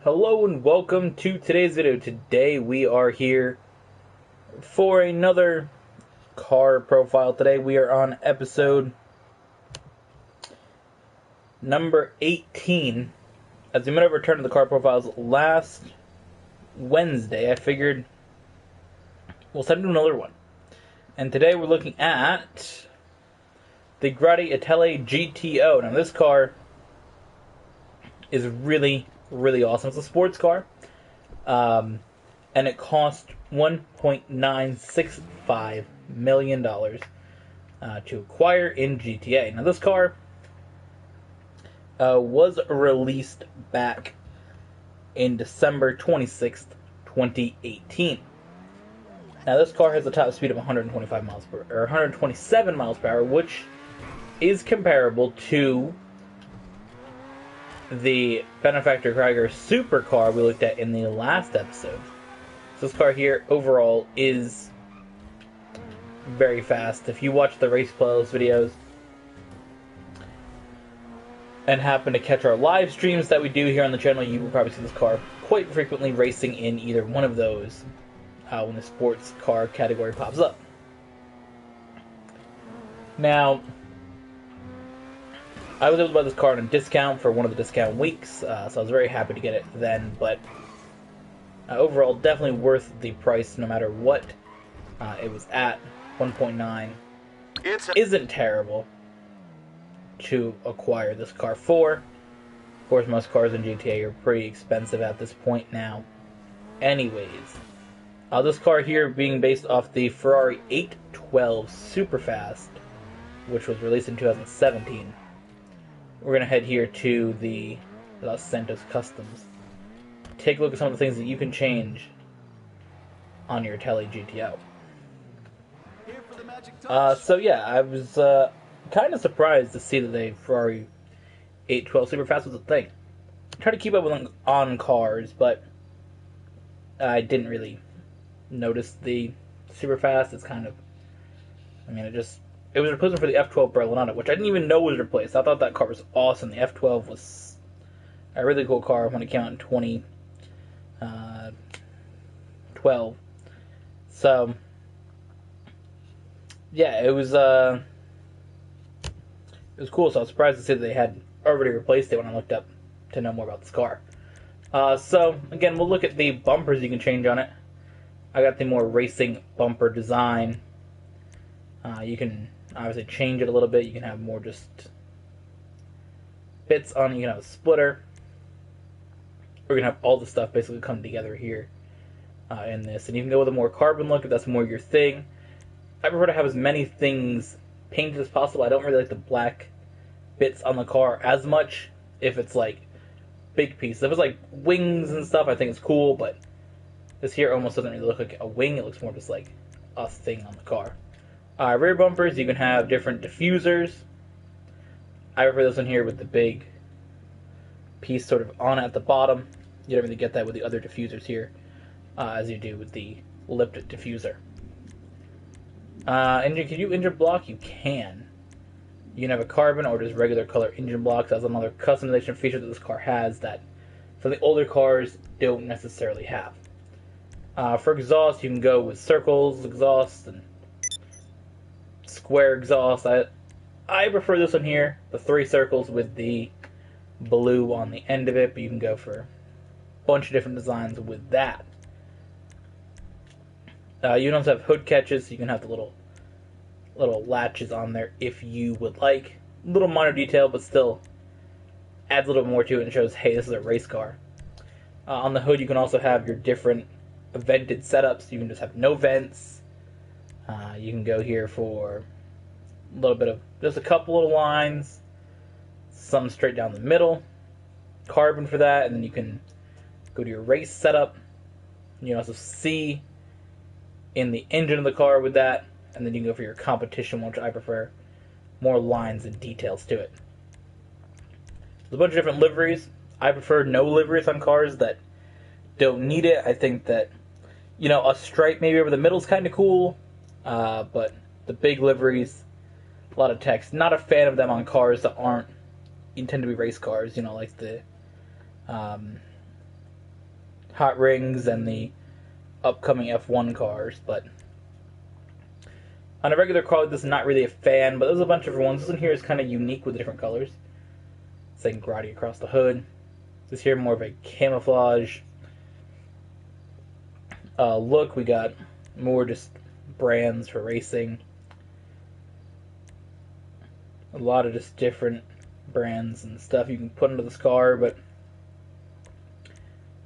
Hello and welcome to today's video. Today we are here for another car profile. Today we are on episode number 18. As we met a return to the car profiles last Wednesday, I figured we'll send you another one. And today we're looking at the Grotti Itali GTO. Now this car is really awesome. It's a sports car, and it cost $1.965 million to acquire in GTA. Now this car was released back in December 26th, 2018. Now this car has a top speed of 127 miles per hour, which is comparable to the Benefactor Krieger supercar we looked at in the last episode. So this car here overall is very fast. If you watch the race playlist videos and happen to catch our live streams that we do here on the channel, you will probably see this car quite frequently racing in either one of those when the sports car category pops up. Now, I was able to buy this car on a discount for one of the discount weeks, so I was very happy to get it then, but overall, definitely worth the price no matter what it was at. 1.9 isn't terrible to acquire this car for. Of course, most cars in GTA are pretty expensive at this point now. Anyways, this car here being based off the Ferrari 812 Superfast, which was released in 2017. We're going to head here to the Los Santos Customs. Take a look at some of the things that you can change on your Itali GTO. So yeah, I was kind of surprised to see that the Ferrari 812 Superfast was a thing. I tried to keep up with on cars, but I didn't really notice the Superfast. It's kind of, it was a replacement for the F12 Berlinetta, which I didn't even know was replaced. I thought that car was awesome. The F12 was a really cool car when it came out in 2012. So, yeah, it was cool. So I was surprised to see that they had already replaced it when I looked up to know more about this car. So, again, we'll look at the bumpers you can change on it. I got the more racing bumper design. You can obviously change it a little bit. You can have more just bits on it. You can have a splitter. We're going to have all the stuff basically come together here in this. And you can go with a more carbon look if that's more your thing. I prefer to have as many things painted as possible. I don't really like the black bits on the car as much if it's like big pieces. If it's like wings and stuff, I think it's cool, but this here almost doesn't really look like a wing. It looks more just like a thing on the car. Rear bumpers, you can have different diffusers. I prefer this one here with the big piece sort of on at the bottom. You don't really get that with the other diffusers here, as you do with the lipped diffuser. Engine, can you engine block? You can. You can have a carbon or just regular color engine blocks. That's another customization feature that this car has that some of the older cars don't necessarily have. For exhaust, you can go with circles exhaust and square exhaust. I prefer this one here, the 3 circles with the blue on the end of it, but you can go for a bunch of different designs with that. You can also have hood catches, so you can have the little latches on there if you would like. Little minor detail, but still adds a little more to it and shows, hey, this is a race car. On the hood, you can also have your different vented setups. You can just have no vents. You can go here for a little bit of just a couple little lines, some straight down the middle, carbon for that, and then you can go to your race setup. You can also see in the engine of the car with that, and then you can go for your competition, which I prefer more lines and details to it. There's a bunch of different liveries. I prefer no liveries on cars that don't need it. I think that, a stripe maybe over the middle is kind of cool, but the big liveries, a lot of text. Not a fan of them on cars that aren't intend to be race cars, like the hot rings and the upcoming F1 cars, but on a regular car like this, I'm not really a fan, but there's a bunch of different ones. This one here is kind of unique with the different colors. Saying Grotti across the hood. This here more of a camouflage look. We got more just brands for racing. A lot of just different brands and stuff you can put into this car, but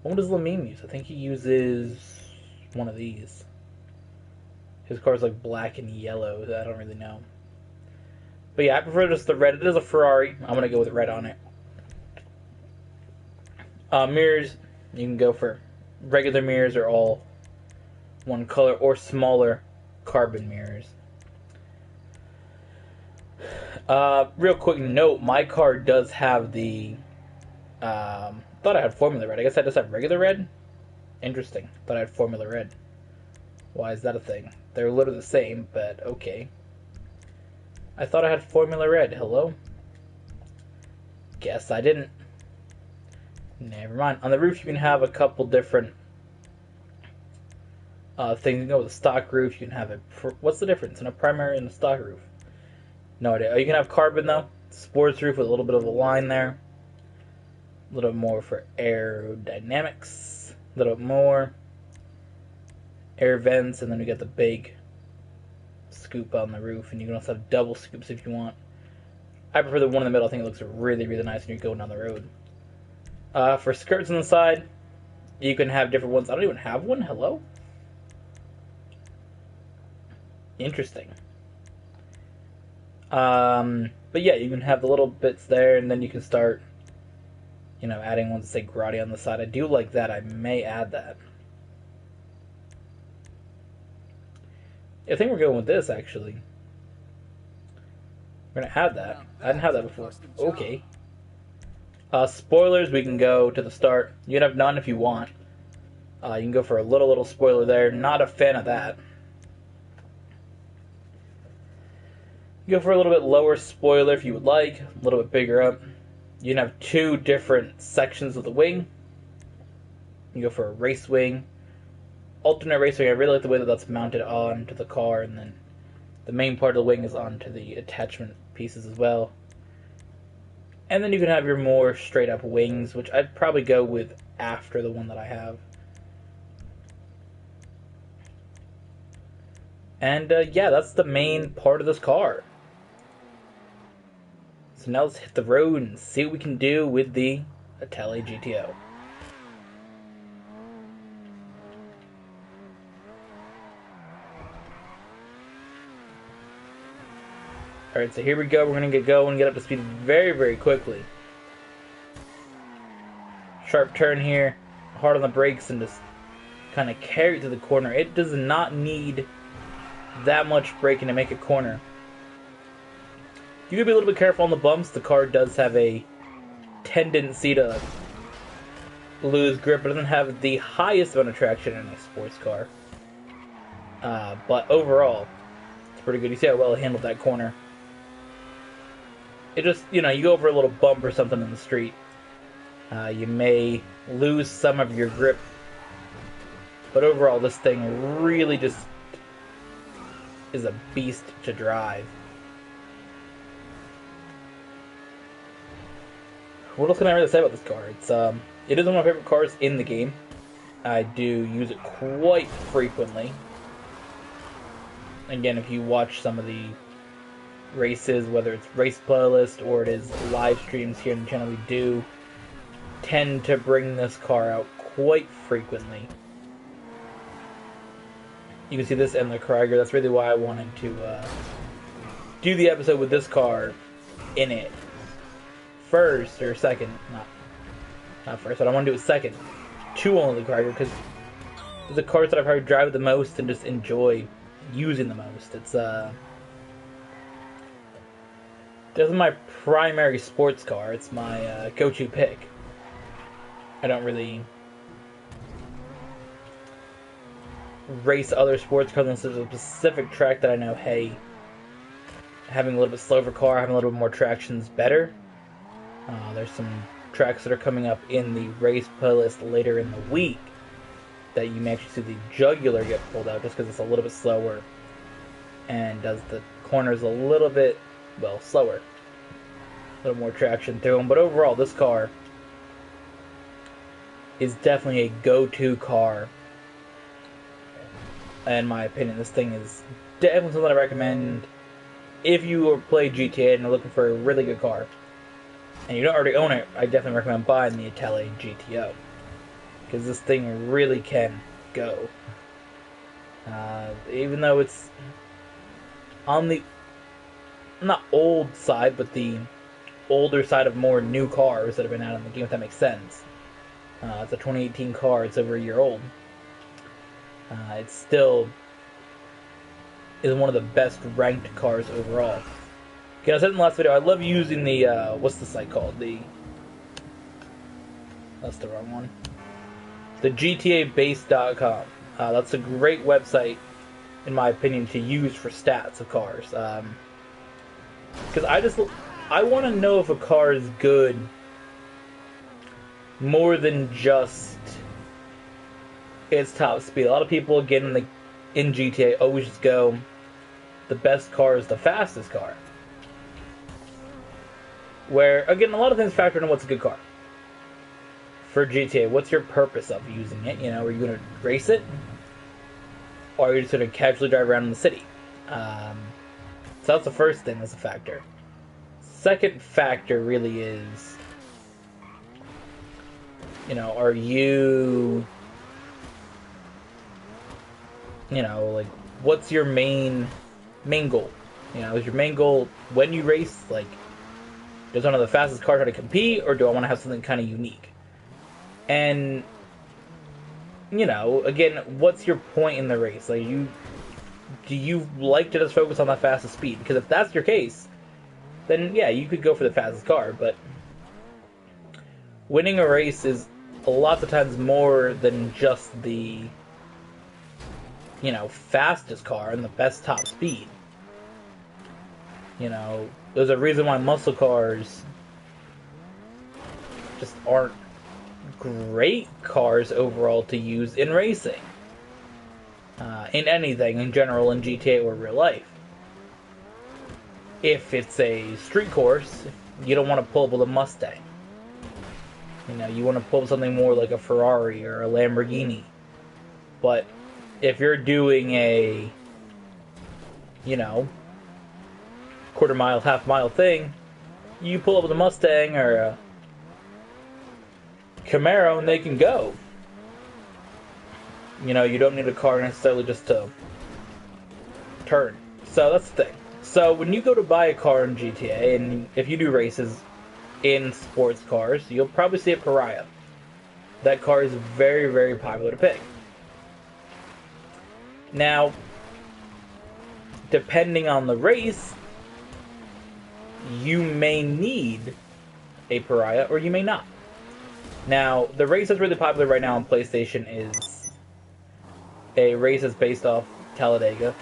what does Lamine use? I think he uses one of these. His car's like black and yellow, I don't really know. But yeah, I prefer just the red. It is a Ferrari. I'm going to go with red on it. Mirrors, you can go for regular mirrors or all one color, or smaller carbon mirrors. Real quick note, my car does have the thought I had Formula Red. I guess I just have regular red? Interesting. Thought I had Formula Red. Why is that a thing? They're literally the same, but okay. I thought I had Formula Red. Hello? Guess I didn't. Never mind. On the roof you can have a couple different things. You can go with a stock roof. You can have it... What's the difference in a primary and a stock roof? No idea. Oh, you can have carbon though. Sports roof with a little bit of a line there. A little more for aerodynamics. A little bit more. Air vents, and then we got the big scoop on the roof, and you can also have double scoops if you want. I prefer the one in the middle. I think it looks really, really nice when you're going down the road. For skirts on the side, you can have different ones. I don't even have one. Hello? Interesting. But yeah, you can have the little bits there, and then you can start, adding ones that say Grotti on the side. I do like that. I may add that. I think we're going with this, actually. We're going to add that. I didn't have that before. Okay. Spoilers, we can go to the start. You can have none if you want. You can go for a little spoiler there. Not a fan of that. You go for a little bit lower spoiler if you would like. A little bit bigger up. You can have two different sections of the wing. You go for a race wing. Alternate race wing, I really like the way that that's mounted onto the car, and then the main part of the wing is onto the attachment pieces as well. And then you can have your more straight up wings, which I'd probably go with after the one that I have. And yeah, that's the main part of this car. So now let's hit the road and see what we can do with the Itali GTO. Alright, so here we go. We're going to get going and get up to speed very, very quickly. Sharp turn here. Hard on the brakes and just kind of carry it to the corner. It does not need that much braking to make a corner. You gotta be a little bit careful on the bumps. The car does have a tendency to lose grip. It doesn't have the highest amount of traction in a sports car. But overall, it's pretty good. You see how well it handled that corner. It just, you go over a little bump or something in the street. You may lose some of your grip. But overall, this thing really just is a beast to drive. What else can I really say about this car? It is one of my favorite cars in the game. I do use it quite frequently. Again, if you watch some of the races, whether it's race playlist or it is live streams here on the channel, we do tend to bring this car out quite frequently. You can see this and the Krieger. That's really why I wanted to do the episode with this car in it first, or second. Not first. I don't want to do it second. To only the Krieger, because the cars that I've heard drive the most and just enjoy using the most. It's this is my primary sports car. It's my go-to pick. I don't really race other sports cars unless there's a specific track that I know, hey, having a little bit slower car, having a little bit more traction is better. There's some tracks that are coming up in the race playlist later in the week that you may actually see the jugular get pulled out just because it's a little bit slower and does the corners a little bit, well, slower. A little more traction through them. But overall, this car is definitely a go-to car. In my opinion, this thing is definitely something I recommend if you play GTA and are looking for a really good car. And you don't already own it, I definitely recommend buying the Itali GTO. Because this thing really can go. Even though it's on the, not old side, but the older side of more new cars that have been out in the game, if that makes sense. It's a 2018 car, it's over a year old. It still is one of the best ranked cars overall. Okay, I said in the last video, I love using the, what's the site called? That's the wrong one. The GTAbase.com. That's a great website, in my opinion, to use for stats of cars. Because I want to know if a car is good more than just its top speed. A lot of people, again, in GTA, always just go, the best car is the fastest car. Where, again, a lot of things factor into what's a good car. For GTA, what's your purpose of using it? You know, are you going to race it? Or are you just going to casually drive around in the city? So that's the first thing that's a factor. Second factor really is, you know, are you, you know, like, what's your main goal? You know, is your main goal when you race, like, does one of the fastest cars try to compete, or do I want to have something kind of unique? And, you know, again, what's your point in the race? Like, do you like to just focus on that fastest speed? Because if that's your case, then yeah, you could go for the fastest car, but winning a race is a lot of times more than just the, you know, fastest car and the best top speed. You know, there's a reason why muscle cars just aren't great cars overall to use in racing. In anything, in general, in GTA or real life. If it's a street course, you don't want to pull up with a Mustang. You know, you want to pull up something more like a Ferrari or a Lamborghini. But if you're doing a, you know, quarter mile, half mile thing, you pull up with a Mustang or a Camaro and they can go. You know, you don't need a car necessarily just to turn. So that's the thing. So when you go to buy a car in GTA, and if you do races in sports cars, you'll probably see a Pariah. That car is very, very popular to pick. Now, depending on the race, you may need a Pariah or you may not. Now, the race that's really popular right now on PlayStation is a race that's based off Talladega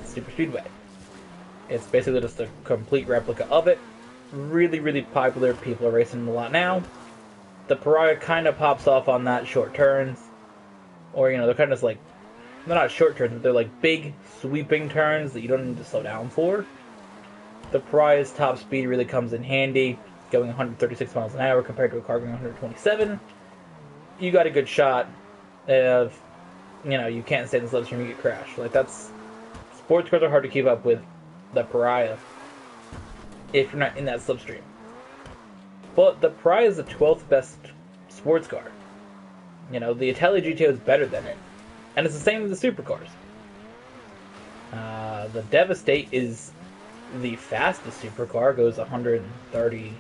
Super Speedway. It's basically just a complete replica of it. Really, really popular. People are racing a lot now. The Pariah kind of pops off on that short turns. Or, you know, they're kind of just like, they're not short turns, but they're like big, sweeping turns that you don't need to slow down for. The Pariah's top speed really comes in handy, going 136 miles an hour compared to a car going 127. You got a good shot of, you know, you can't stay in the slipstream, you get crashed. Like, that's, sports cars are hard to keep up with the Pariah if you're not in that slipstream. But the Pariah is the 12th best sports car. You know, the Itali GTO is better than it. And it's the same with the supercars. The Devastate is the fastest supercar, goes 130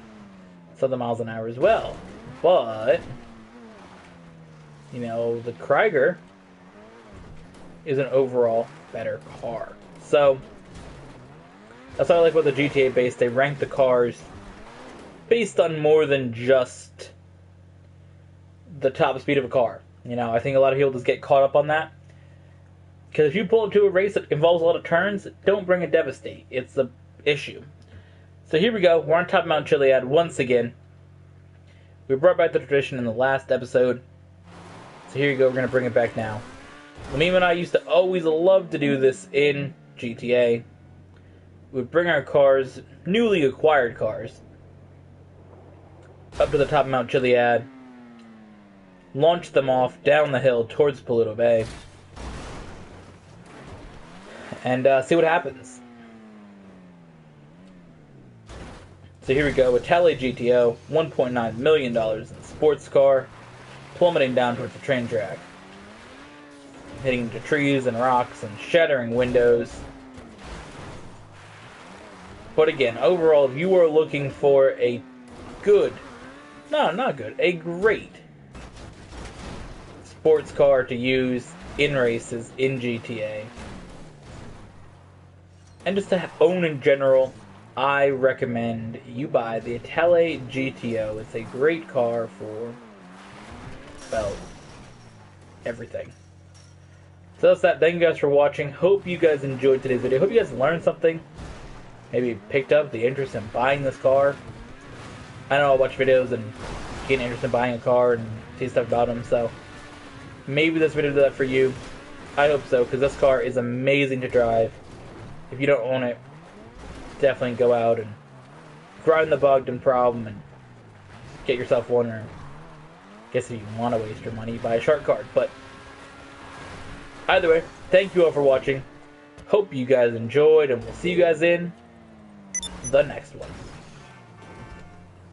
something miles an hour as well. But, you know, the Krieger is an overall better car. So, that's what I like about the GTA base. They rank the cars based on more than just the top speed of a car. You know, I think a lot of people just get caught up on that. Because if you pull up to a race that involves a lot of turns, don't bring a Devastate. It's the issue. So here we go. We're on top of Mount Chiliad once again. We brought back the tradition in the last episode So here you go, we're going to bring it back now. Lamim and I used to always love to do this in GTA. We would bring our cars, newly acquired cars, up to the top of Mount Chiliad, launch them off down the hill towards Paluto Bay, and see what happens. So here we go, Itali GTO, $1.9 million in sports car, plummeting down towards the train track, hitting into trees and rocks and shattering windows. But again, overall, if you are looking for a good, no, not good, a great sports car to use in races in GTA, and just to own in general, I recommend you buy the Itali GTO. It's a great car for, well, everything. So that's that. Thank you guys for watching. Hope you guys enjoyed today's video. Hope you guys learned something. Maybe picked up the interest in buying this car. I know I'll watch videos and get interested in buying a car and see stuff about them, so maybe this video did that for you. I hope so, because this car is amazing to drive. If you don't own it, definitely go out and grind the Bogdan problem and get yourself one, or I guess if you want to waste your money, buy a shark card. But either way, thank you all for watching. Hope you guys enjoyed, and we'll see you guys in the next one.